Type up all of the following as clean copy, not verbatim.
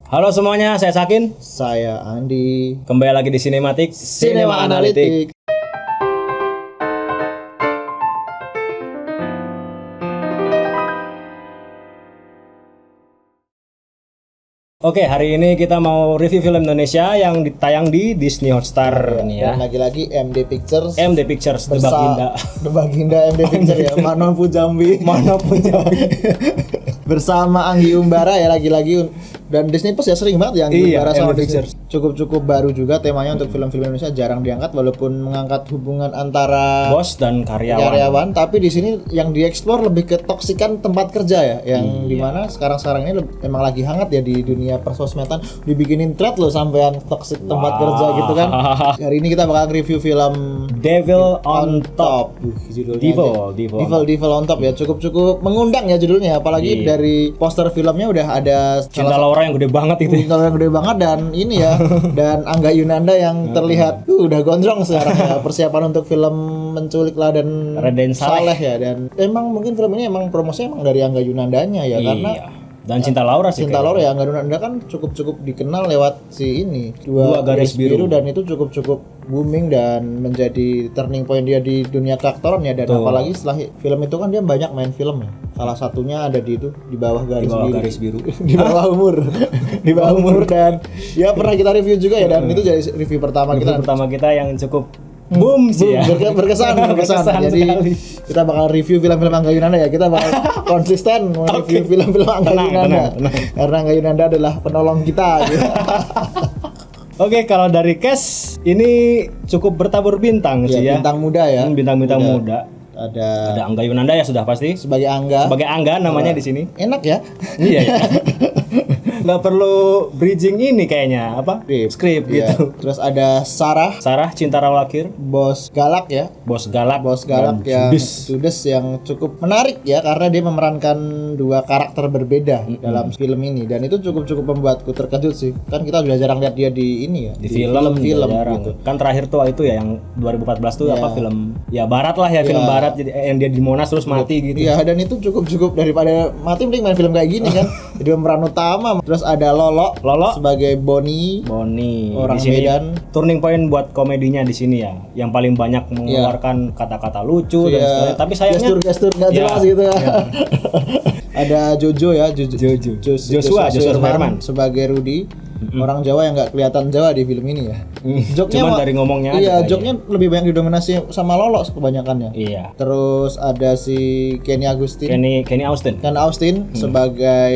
Halo semuanya, saya Sakin. Saya Andi. Kembali lagi di Sinematik Cinema Analitik. Oke, hari ini kita mau review film Indonesia yang ditayang di Disney Hotstar nih ya. Dan lagi-lagi MD Pictures. MD Pictures, The Baginda. The Baginda MD Pictures ya. Mano Pujambi. Bersama Anggi Umbara ya lagi-lagi. Dan Disney Plus ya sering banget ya Anggi Umbara sama Disney. Cukup baru juga temanya untuk film-film Indonesia, jarang diangkat walaupun mengangkat hubungan antara bos dan karyawan. Tapi di sini yang dieksplor lebih ke toksikan tempat kerja ya, yang dimana sekarang ini emang lagi hangat ya di dunia persosmedan, dibikinin thread loh sampean toksik tempat kerja gitu kan. Hari ini kita bakal review film Devil on Top. Judulnya Devil on Top ya, cukup mengundang ya judulnya, apalagi dari poster filmnya udah ada Cinta Laura yang gede banget itu. Cinta Laura yang gede banget dan ini ya dan Angga Yunanda yang terlihat udah gondrong sekarang ya, persiapan untuk film menculik lah dan Raden Saleh ya, dan emang mungkin film ini emang promosinya emang dari Angga Yunandanya ya, karena dan Cinta Laura sih. Cinta Laura ya, Angga Yunanda kan cukup dikenal lewat si ini dua garis biru, dan itu cukup booming dan menjadi turning point dia di dunia keaktoran ya, dan apalagi setelah film itu kan dia banyak main film ya. Salah satunya ada di itu di bawah garis biru. Di bawah umur. Di bawah umur, dan ya pernah kita review juga ya, dan itu jadi review pertama kita yang cukup boom sih ya. Berkesan. Jadi sekali. Kita bakal review film-film Angga Yunanda ya. Kita bakal konsisten review film-film Angga Yunanda. Karena Angga Yunanda adalah penolong kita gitu. Oke, kalau dari cast ini cukup bertabur bintang sih ya. Bintang muda ya. Bintang-bintang muda. Ada Angga Yunanda ya sudah pasti. Sebagai Angga namanya di sini. Enak ya. Iya. Nggak perlu bridging ini kayaknya skrip gitu. Terus ada Sarah Cinta Rawakir, bos galak ya, yang judes yang cukup menarik ya, karena dia memerankan dua karakter berbeda dalam film ini, dan itu cukup membuatku terkejut sih, kan kita udah jarang lihat dia di ini ya, di film gitu. Kan terakhir tuh itu ya yang 2014 tuh film ya barat lah ya, film barat jadi yang dia di Monas terus mati gitu. Iya, dan itu cukup daripada mati mending main film kayak gini kan. Jadi pemeran utama. Terus ada Lolo sebagai Boni orang di sini Medan. Turning point buat komedinya di sini ya, yang paling banyak mengeluarkan kata-kata lucu dan sebagainya. Tapi sayangnya gestur nggak jelas gitu ya. Ada Joshua Suherman sebagai Rudy, orang Jawa yang nggak kelihatan Jawa di film ini ya. Cuman dari ngomongnya aja. Joknya lebih banyak didominasi sama Lolo kebanyakannya. Iya. Terus ada si Kenny Austin sebagai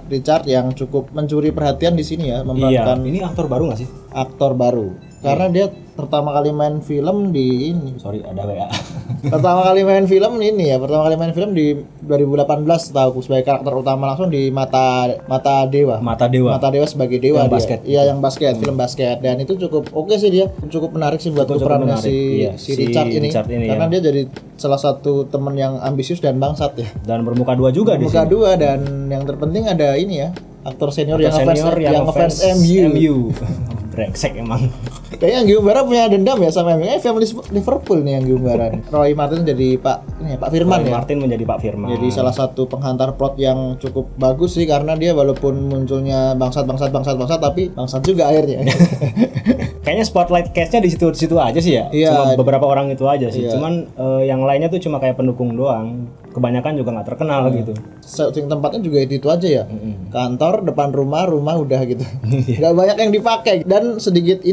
Richard yang cukup mencuri perhatian di sini ya, memerankan. Ini aktor baru nggak sih? Aktor baru. Karena dia pertama kali main film di ini. Sorry, ada WA. Pertama kali main film di 2018 tahu sebagai karakter utama langsung di Mata Dewa sebagai dewa yang dia. Basket. Iya, yang basket, film basket, dan itu cukup oke sih, dia cukup menarik sih buat perannya si Richard ini karena dia jadi salah satu teman yang ambisius dan bangsat ya. Dan bermuka dua juga di sini. Bermuka dua, dan yang terpenting ada ini ya, aktor senior yang ngefans MU. Brengsek emang. Kayaknya Anggi Umbara punya dendam ya sama MU. Film Liverpool nih Anggi Umbara. Roy Martin jadi Pak Firman ya. Martin menjadi Pak Firman. Jadi salah satu penghantar plot yang cukup bagus sih, karena dia walaupun munculnya bangsat tapi bangsat juga akhirnya. Kayaknya spotlight cast-nya di situ aja sih ya. Cuma beberapa orang itu aja sih. Cuman yang lainnya tuh cuma kayak pendukung doang. Kebanyakan juga nggak terkenal gitu. Setting tempatnya juga itu aja ya. Kantor, depan rumah udah gitu. Nggak banyak yang dipakai. Dan sedikit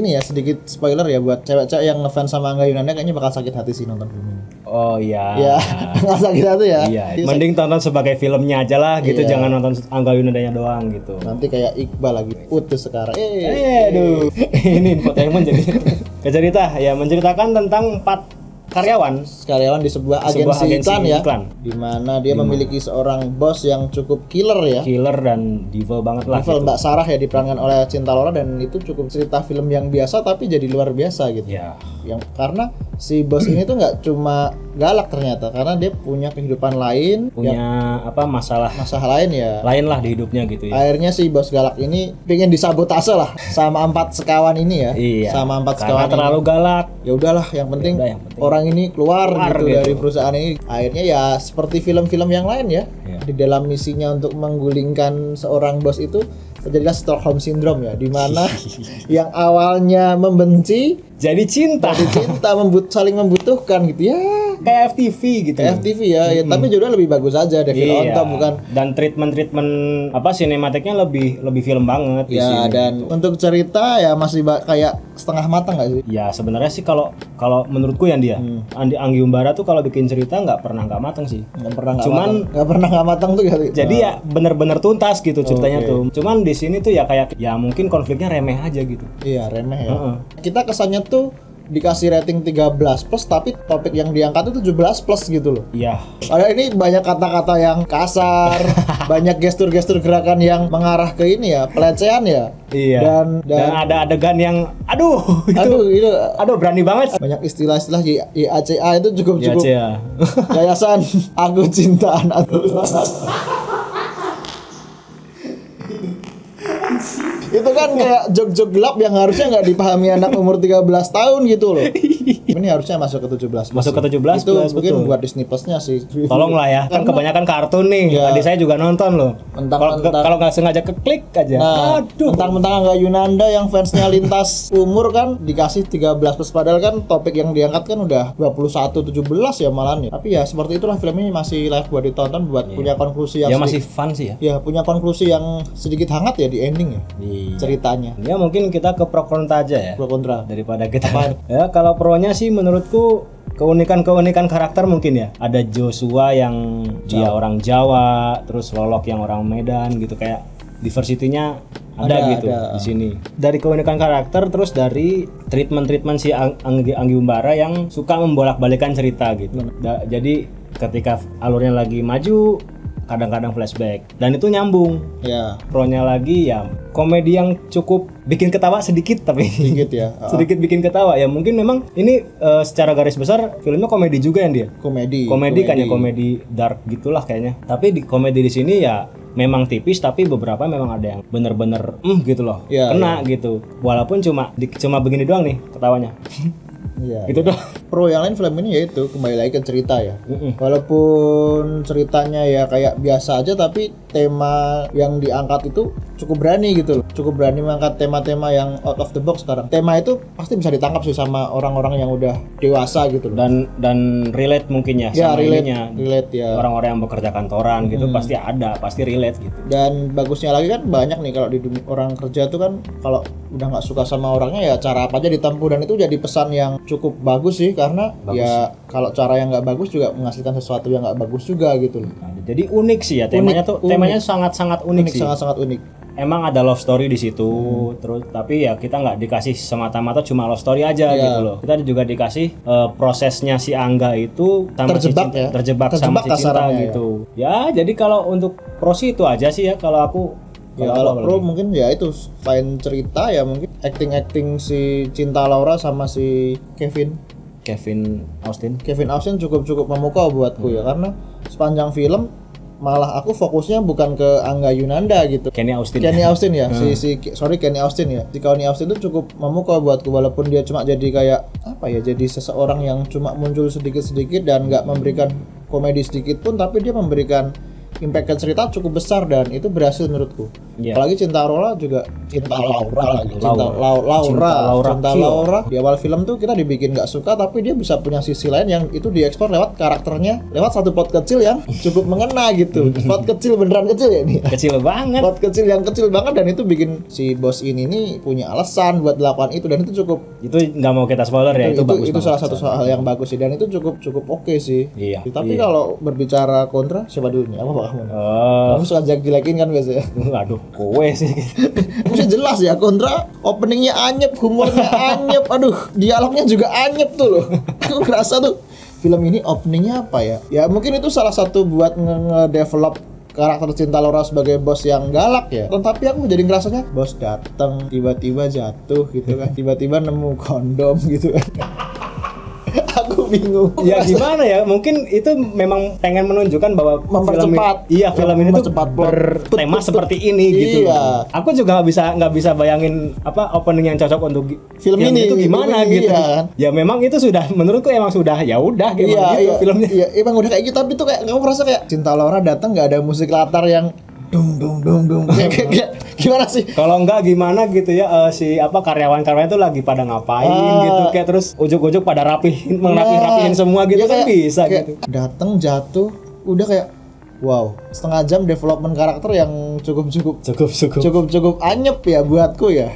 spoiler ya buat cewek-cewek yang ngefans sama Angga Yunanda, kayaknya bakal sakit hati sih nonton film ini. Oh iya. Ya, nggak sakit hati ya. Iya. Mending tonton sebagai filmnya aja lah gitu, jangan nonton Angga Yunandanya doang gitu. Nanti kayak Iqbal lagi putus sekarang. Aduh. Ini infotainment jadi cerita ya, menceritakan tentang 4 karyawan di sebuah agensi iklan. Di mana dia memiliki seorang bos yang cukup killer dan devil banget lah. Devil gitu. Mbak Sarah ya diperankan oleh Cinta Laura, dan itu cukup cerita film yang biasa tapi jadi luar biasa gitu. Ya. Yang karena si bos ini tuh nggak cuma galak ternyata, karena dia punya kehidupan lain, masalah lain ya. Lain lah di hidupnya gitu ya. Akhirnya si bos galak ini pengen disabotase lah sama 4 sekawan ini ya. Iya. Sama 4 sekawan terlalu galak. Ya udahlah, yang penting orang ini keluar gitu dari perusahaan ini. Akhirnya ya seperti film-film yang lain ya. Di dalam misinya untuk menggulingkan seorang bos itu, terjadilah Stockholm Syndrome ya, di mana yang awalnya membenci jadi cinta saling membutuhkan gitu ya, kayak FTV gitu. FTV ya, tapi judulnya lebih bagus aja David on Top bukan. Dan treatment apa sinematiknya lebih film banget di ya sini. Dan untuk cerita ya masih kayak setengah matang nggak sih? Ya sebenarnya sih kalau menurutku yang dia Anggi Umbara tuh kalau bikin cerita nggak pernah nggak matang sih. Nggak pernah nggak matang tuh kali. Jadi ya benar-benar tuntas gitu ceritanya tuh. Cuman di sini tuh ya kayak ya mungkin konfliknya remeh aja gitu. Iya remeh ya. Kita kesannya tuh dikasih rating 13 plus tapi topik yang diangkat itu 17 plus gitu loh. Iya. Ada ini banyak kata-kata yang kasar, banyak gestur-gestur gerakan yang mengarah ke ini ya, pelecehan ya. Iya. Dan ada adegan yang aduh berani banget. Banyak istilah-istilah YACA itu cukup YACA. Yayasan Aku Cinta Anak. Itu kan kayak jok-jok gelap yang harusnya nggak dipahami anak umur 13 tahun gitu loh. Ini harusnya masuk ke 17 plus. Masuk ke 17 itu plus, mungkin betul. buat Disney Plus-nya sih. Tolonglah ya, kan kebanyakan kartun nih. Ya. Adik saya juga nonton loh. Kalau nggak sengaja keklik aja. Nah, mentang-mentang Angga Yunanda yang fansnya lintas umur kan dikasih 13 plus, padahal kan topik yang diangkat kan udah 21 17 ya malahan ya. Tapi ya seperti itulah, film ini masih layak buat ditonton, buat punya konklusi yang ya masih fun sih ya. Ya, punya konklusi yang sedikit hangat ya di ending ya. Ceritanya. Ya mungkin kita ke pro kontra aja ya. Pro kontra. Daripada kita. Ya kalau pronya sih menurutku keunikan karakter mungkin ya. Ada Joshua yang dia orang Jawa, terus Lolok yang orang Medan gitu, kayak diversity-nya ada gitu di sini. Dari keunikan karakter, terus dari treatment si Anggi Umbara yang suka membolak-balikan cerita gitu. Jadi ketika alurnya lagi maju, kadang-kadang flashback dan itu nyambung. Ya. Pro-nya lagi ya komedi yang cukup bikin ketawa sedikit, tapi sedikit ya. sedikit bikin ketawa ya. Mungkin memang ini secara garis besar filmnya komedi juga yang dia. Komedi kayaknya komedi dark gitulah kayaknya. Tapi di komedi di sini ya memang tipis, tapi beberapa memang ada yang bener-bener gitu loh. Kena gitu. Walaupun cuma begini doang nih ketawanya. Iya. Gitu doang. Pro yang lain film ini yaitu kembali lagi ke cerita ya. Walaupun ceritanya ya kayak biasa aja, tapi tema yang diangkat itu cukup berani gitu loh. Cukup berani mengangkat tema-tema yang out of the box sekarang. Tema itu pasti bisa ditangkap sih sama orang-orang yang udah dewasa gitu loh. Dan relate mungkin ya sama relate ya. Orang-orang yang bekerja kantoran gitu pasti relate gitu. Dan bagusnya lagi kan banyak nih kalau di dunia orang kerja tuh kan, kalau udah nggak suka sama orangnya ya cara apa aja ditempuh, dan itu jadi pesan yang cukup bagus sih, karena ya kalau cara yang nggak bagus juga menghasilkan sesuatu yang nggak bagus juga gitu loh. Jadi unik sih ya temanya sangat-sangat unik sih. Sangat-sangat unik. Emang ada love story di situ, terus tapi ya kita nggak dikasih semata-mata cuma love story aja gitu loh. Kita juga dikasih prosesnya si Angga itu sama terjebak sama si cinta gitu. Ya jadi kalau untuk pro sih itu aja sih ya kalau aku. Kalau pro mungkin ya itu selain cerita ya mungkin acting si Cinta Laura sama si Kevin Austin cukup memukau buatku ya, karena sepanjang film malah aku fokusnya bukan ke Angga Yunanda gitu. Kenny Austin ya. Kenny Austin ya. Si Kenny Austin itu cukup memukau buatku, walaupun dia cuma jadi kayak apa ya, jadi seseorang yang cuma muncul sedikit-sedikit dan nggak memberikan komedi sedikit pun, tapi dia memberikan impact ke cerita cukup besar dan itu berhasil menurutku. Apalagi Cinta Laura di awal film tuh kita dibikin nggak suka, tapi dia bisa punya sisi lain yang itu diekspor lewat karakternya, lewat satu plot kecil yang cukup mengena gitu. Plot kecil, beneran kecil ya ini. Kecil banget. Plot kecil yang kecil banget, dan itu bikin si bos ini nih punya alasan buat melakukan itu, dan itu cukup. Itu nggak mau kita spoiler ya, itu bagus. Itu salah satu hal yang bagus sih, dan itu cukup oke sih. Iya. Tapi kalau berbicara kontra, siapa dulu nih? Kamu suka jelek-jelekin kan biasanya. Aduh, kowe sih. Mesti jelas ya, kontra openingnya anyep, humornya anyep, aduh dialognya juga anyep tuh loh. Aku ngerasa tuh film ini openingnya apa ya? Ya mungkin itu salah satu buat nge-develop karakter Cinta Laura sebagai bos yang galak ya. Tapi aku jadi ngerasanya bos datang tiba-tiba jatuh gitu kan, tiba-tiba nemu kondom gitu kan. Aku bingung. Ya gimana ya? Mungkin itu memang pengen menunjukkan bahwa mempercepat. Film ini tuh bertema seperti ini gitu. Iya. Aku juga nggak bisa bayangin apa opening yang cocok untuk film ini itu gimana gitu. Iya. Ya memang itu sudah menurutku emang sudah ya udah gitu filmnya. Iya, emang udah kayak gitu, tapi tuh kayak kamu merasa kayak Cinta Laura datang nggak ada musik latar yang dung kayak Gimana sih? Kalau enggak gimana gitu ya, si karyawan-karyawan itu lagi pada ngapain gitu, kayak terus ujuk-ujuk pada rapihin semua gitu, kan bisa kayak gitu. Datang jatuh udah kayak wow, setengah jam development karakter yang cukup anyep ya buatku ya.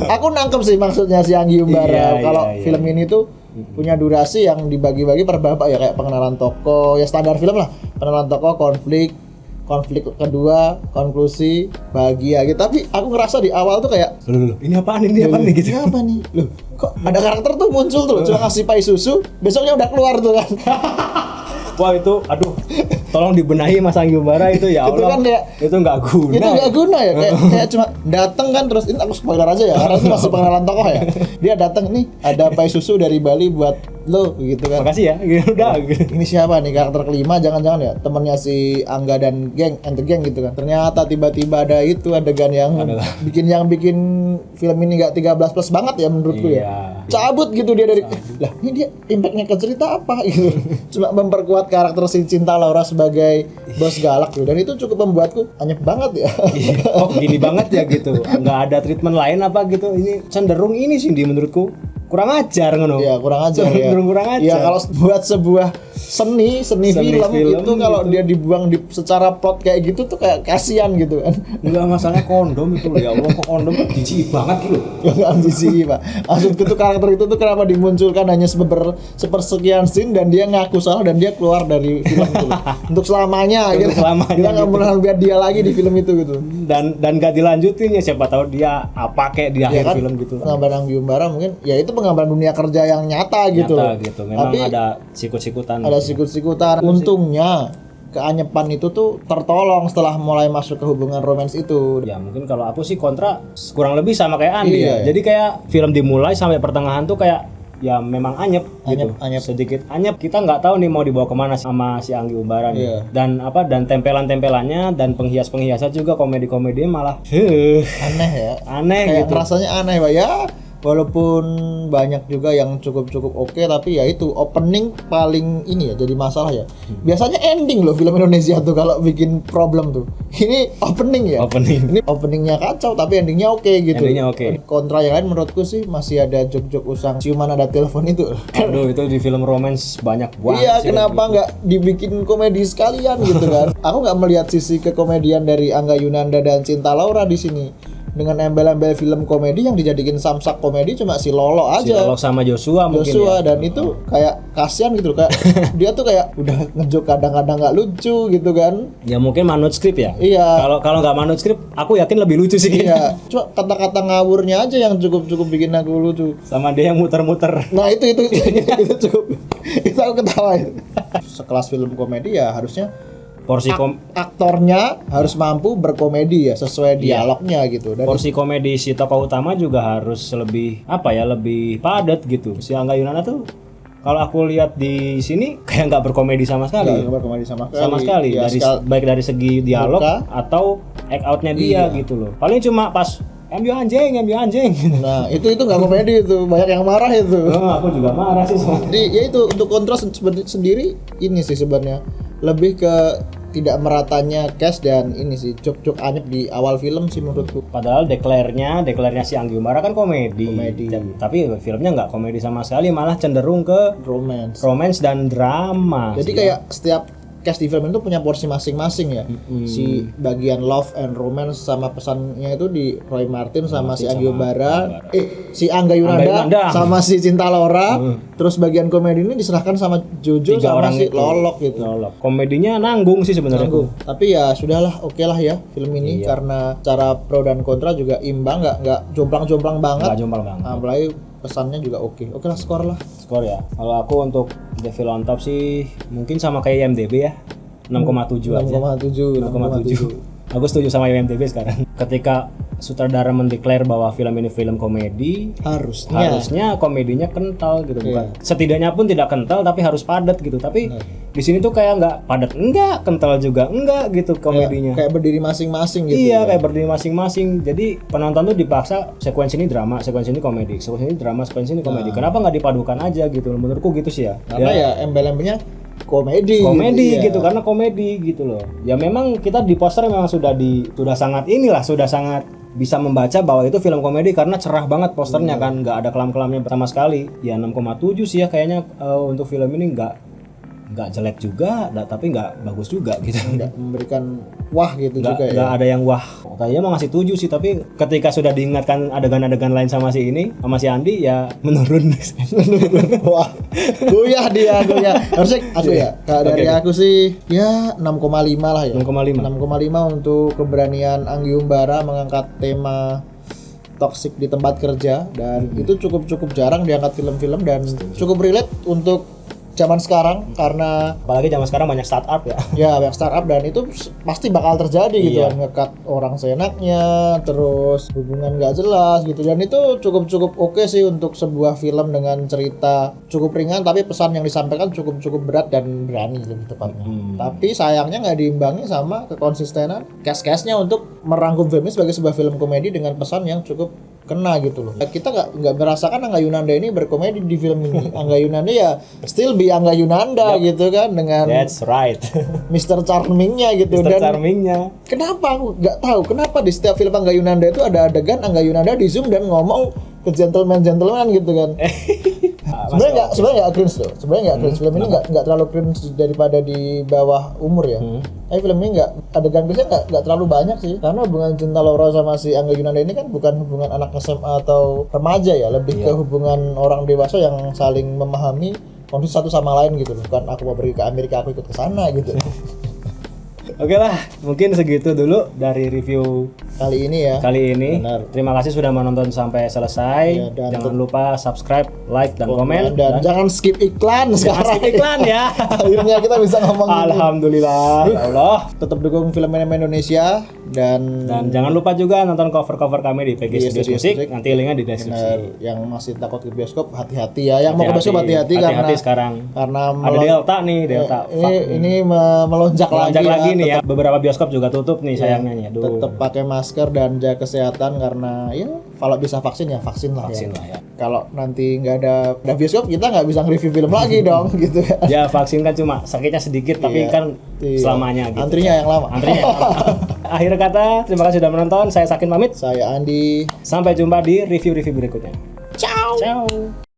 Aku nangkep sih maksudnya si Anggi Umbara. Kalau film ini tuh punya durasi yang dibagi-bagi per babak ya, kayak pengenalan tokoh, ya standar film lah. Pengenalan tokoh, konflik kedua, konklusi, bahagia gitu. Tapi aku ngerasa di awal tuh kayak Loh, ini apaan nih gitu. Ini apa nih? Loh, kok ada karakter tuh muncul tuh, cuma ngasih pai susu, besoknya udah keluar tuh kan. Wah itu, aduh, tolong dibenahi Mas Anggi Umbara itu ya Allah. Itu kan kayak itu nggak guna. Itu nggak guna ya, kayak cuma datang kan terus ini aku spoiler aja ya, karena itu masih pengenalan tokoh ya. Dia datang nih ada pai susu dari Bali buat lo gitu kan. Makasih ya, udah. Ini siapa nih karakter kelima? Jangan-jangan ya temannya si Angga dan geng, and the gang gitu kan. Ternyata tiba-tiba ada itu adegan yang bikin film ini nggak 13+ banget ya menurutku ya. Cabut gitu dia dari lah ini dia impactnya ke cerita apa gitu. Cuma memperkuat karakter si Cinta Laura sebagai bos galak gitu. Dan itu cukup membuatku anyep banget ya. Oh gini banget ya gitu, nggak ada treatment lain apa gitu. Ini cenderung ini sih menurutku kurang ajar ngono. Iya, kurang ajar ya. Kurang ajar. Ya kalau buat sebuah seni film itu kalau gitu. dia dibuang secara plot kayak gitu tuh kayak kasihan gitu kan. Enggak, masalahnya kondom itu ya Allah, kok kondom jijik banget gitu. Enggak jijik, Pak. Maksudku tuh karakter itu tuh kenapa dimunculkan hanya sepersekian scene dan dia ngaku salah dan dia keluar dari film itu. Untuk selamanya gitu. Kita enggak pernah lihat dia lagi di film itu gitu. Dan enggak dilanjutin ya, siapa tahu dia apa kayak di akhir film gitu. Penggambaran Anggi Umbara mungkin ya itu penggambaran dunia kerja yang nyata gitu. Memang tapi ada sikut-sikutan. Ada sikut-sikutan. Untungnya keanyepan itu tuh tertolong setelah mulai masuk ke hubungan romans itu. Ya mungkin kalau aku sih kontra kurang lebih sama kayak Andi ya. Jadi kayak film dimulai sampai pertengahan tuh kayak ya memang anyep gitu. Sedikit anyep. Kita nggak tahu nih mau dibawa kemana sama si Anggi Umbara nih. Dan tempelan-tempelannya dan penghias-penghiasnya juga komedi-komedi malah aneh ya. Aneh kayak gitu. Rasanya aneh Pak ya. Walaupun banyak juga yang cukup oke, tapi ya itu opening paling ini ya jadi masalah ya. Biasanya ending loh film Indonesia tuh kalau bikin problem tuh. Ini opening ya. Ini openingnya kacau tapi endingnya oke gitu. Endingnya oke. Kontra yang lain menurutku sih masih ada jok-jok usang ciuman ada telepon itu. Aduh itu di film romance banyak banget. Iya kenapa nggak dibikin komedi sekalian gitu kan? Aku nggak melihat sisi kekomedian dari Angga Yunanda dan Cinta Laura di sini. Dengan embel-embel film komedi yang dijadikan samsak komedi cuma si Lolo aja. Si Lolo sama Joshua mungkin ya. Dan itu kayak kasihan gitu kayak dia tuh kayak udah ngejok kadang-kadang nggak lucu gitu kan. Ya mungkin manut skrip ya. Iya. Kalau nggak manut skrip aku yakin lebih lucu sih. Iya. Cuma kata-kata ngawurnya aja yang cukup bikin aku lucu. Sama dia yang muter-muter. Nah itu cukup. Itu aku ketawa itu. Sekelas film komedi ya harusnya aktornya harus mampu berkomedi ya sesuai dialognya gitu. Dan porsi komedi si tokoh utama juga harus lebih lebih padat gitu. Si Angga Yunanda tuh kalau aku lihat di sini kayak nggak berkomedi sama sekali. Nggak berkomedi sama sekali. Ya, baik dari segi dialog atau act outnya dia gitu loh. Paling cuma pas MU anjing. Nah itu nggak komedi itu, banyak yang marah itu. Aku juga marah sih. Jadi ya itu untuk kontras sendiri ini sih sebenarnya lebih ke tidak meratanya cast dan ini sih cuk anyep di awal film sih menurutku. Padahal deklarnya si Anggi Umbara kan komedi. Tapi filmnya nggak komedi sama sekali, malah cenderung ke romance dan drama. Jadi kayak setiap cast di film itu punya porsi masing-masing ya. Si bagian love and romance sama pesannya itu di Roy Martin sama si Anggi Umbara. Si Angga Yunanda sama si Cinta Laura. Terus bagian komedi ini diserahkan sama Jojo sama si Lolok gitu. Komedinya nanggung sih sebenarnya. Tapi ya sudahlah, oke lah ya film ini karena cara pro dan kontra juga imbang, nggak jomplang-jomplang banget. Apalagi pesannya juga oke lah, skor ya. Kalau aku untuk The Film on Top sih mungkin sama kayak IMDb ya, 6,7 aja. 6,7. Aku setuju sama IMDb sekarang. Ketika sutradara mendeklar bahwa film ini film komedi, harusnya komedinya kental gitu, bukan. Setidaknya pun tidak kental tapi harus padat gitu. Tapi di sini tuh kayak nggak padat, enggak, kental juga enggak gitu komedinya. Kayak berdiri masing-masing gitu. Iya, kayak berdiri masing-masing. Jadi penonton tuh dipaksa sekuensi ini drama, sekuensi ini komedi, sekuensi ini drama, sekuensi ini komedi. Kenapa nggak dipadukan aja gitu? Menurutku gitu sih ya. Karena ya embel-embelnya komedi gitu karena komedi gitu loh. Ya memang kita di poster memang sudah sangat bisa membaca bahwa itu film komedi karena cerah banget posternya kan, nggak ada kelam-kelamnya sama sekali. Ya 6,7 sih ya kayaknya untuk film ini nggak jelek juga, tapi nggak bagus juga gitu. Nggak memberikan wah gitu juga ya. Nggak ada yang wah. Kayaknya mau ngasih 7 sih, tapi ketika sudah diingatkan adegan-adegan lain sama si Andi ya menurun. Wah, goyah. Harusnya aku ya. Kalau dari aku sih ya 6,5 lah ya. 6,5 untuk keberanian Anggi Umbara mengangkat tema toksik di tempat kerja, dan itu cukup jarang diangkat film-film dan cukup relate untuk zaman sekarang, karena apalagi zaman sekarang banyak startup ya. Ya, banyak startup dan itu pasti bakal terjadi gitu kan, ngekat orang seenaknya, terus hubungan nggak jelas gitu, dan itu cukup oke sih untuk sebuah film dengan cerita cukup ringan tapi pesan yang disampaikan cukup berat dan berani lebih tepatnya. Tapi sayangnya nggak diimbangi sama kekonsistenan cast-castnya untuk merangkum film ini sebagai sebuah film komedi dengan pesan yang cukup kena gitu loh. Kita nggak merasakan Angga Yunanda ini berkomedi di film ini. Angga Yunanda ya still be Angga Yunanda gitu kan, dengan That's right. Mr. Charming-nya gitu. Mr. Dan Charming-nya. Kenapa aku nggak tahu kenapa di setiap film Angga Yunanda itu ada adegan Angga Yunanda di zoom dan ngomong ke gentleman gitu kan. Sebenarnya nggak cringe loh. Sebenarnya nggak cringe. Film ini nggak terlalu cringe daripada di bawah umur ya. Film ini adegan cringe nggak terlalu banyak sih. Karena hubungan cinta Laura sama si Angga Yunanda ini kan bukan hubungan anak SMA atau remaja ya, lebih ke hubungan orang dewasa yang saling memahami kondisi satu sama lain gitu loh. Bukan aku mau pergi ke Amerika, aku ikut ke sana gitu. Oke lah, mungkin segitu dulu dari review kali ini ya. Benar. Terima kasih sudah menonton sampai selesai. Ya, jangan lupa subscribe, like, dan komen. Dan jangan skip iklan sekarang. Skip iklan ya. Akhirnya kita bisa ngomong. Alhamdulillah. Ya Allah. Tetap dukung film Indonesia dan jangan lupa juga nonton cover kami di PG Studios Musik. Nanti linknya di deskripsi. Yang masih takut ke bioskop hati-hati ya. Yang mau ke bioskop hati-hati karena sekarang. Karena ada Delta nih, Delta. Ini melonjak lagi nih ya. Beberapa bioskop juga tutup nih sayangnya. Tetap pakai masker dan jaga kesehatan, karena ya kalau bisa vaksin lah ya. Kalau nanti nggak ada bioskop, kita nggak bisa nge-review film lagi dong gitu kan. Ya vaksin kan cuma sakitnya sedikit tapi kan selamanya gitu. Antrinya yang lama. Akhir kata, terima kasih sudah menonton. Saya Sakin pamit. Saya Andi. Sampai jumpa di review-review berikutnya. Ciao. Ciao.